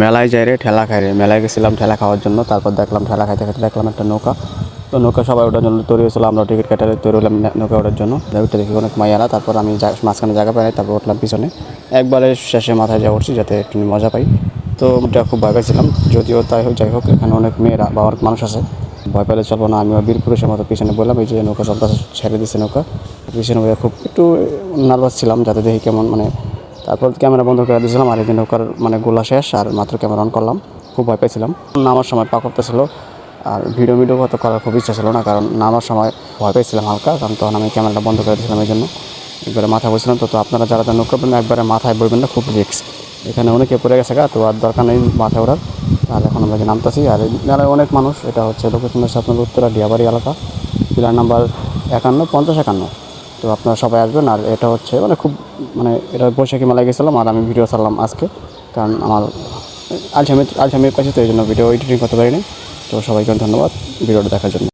মেলায় যাই রে ঠেলা খাই রে। মেলায় গেছিলাম ঠেলা খাওয়ার জন্য, তারপর দেখলাম ঠেলা খাইতে খাইতে দেখলাম একটা নৌকা। তো নৌকা সবাই ওঠার জন্য তৈরি হয়েছিল, আমরা টিকিট কাটার তৈরি হলাম নৌকা ওঠার জন্য। উঠে দেখি অনেক মাইয়ারা, তারপর আমি মাঝখানে জায়গা পাই, তারপর উঠলাম পিছনে। একবারে শেষে মাথায় যা উঠছি যাতে একটু মজা পাই। তো ওটা খুব ভয় পাইছিলাম, যদিও তাই হোক যাই হোক এখানে অনেক মেয়েরা বা অনেক মানুষ আছে, ভয় পেলে চলবো না। আমিও বীর পুরুষের মতো পিছনে বললাম, এই যে নৌকা সব ছেড়ে দিচ্ছে নৌকা পিছনে। খুব একটু নার্ভাস ছিলাম যাতে দেখি কেমন তারপর ক্যামেরা বন্ধ করে দিয়েছিলাম। আর এই যে নৌকার গোলা শেষ, আর মাত্র ক্যামেরা অন করলাম। খুব ভয় পেয়েছিলাম। নামার সময় পা করতেছিল, আর ভিডিও কত করার খুব ইচ্ছা ছিল না, কারণ নামার সময় ভয় পেয়েছিলাম হালকা, কারণ তখন আমি ক্যামেরাটা বন্ধ করে দিয়েছিলাম। এই জন্য একবারে মাথায় বসছিলাম। তো আপনারা যারা নৌকা করবেন একবারে মাথায় বলবেন না, খুব রিস্ক। এখানে অনেকে পড়ে গেছে তো আর দরকার নেই মাথায় ওঠার। আর এখন আমরা যে নামতেছি, আর মেলায় অনেক মানুষ। এটা হচ্ছে লোকেশন হচ্ছে আপনার উত্তরা ডিয়াবাড়ি এলাকা, পিলার নাম্বার 51 50 51। তো আপনারা সবাই আসবেন। আর এটা হচ্ছে খুব এটা বৈশাখী মেলায় গেছিলাম, আর আমি ভিডিও ছাড়লাম আজকে, কারণ আমার আলসামির কাছে, তো এই জন্য ভিডিও এডিটিং করতে পারিনি। তো সবাইকে ধন্যবাদ ভিডিওটা দেখার জন্য।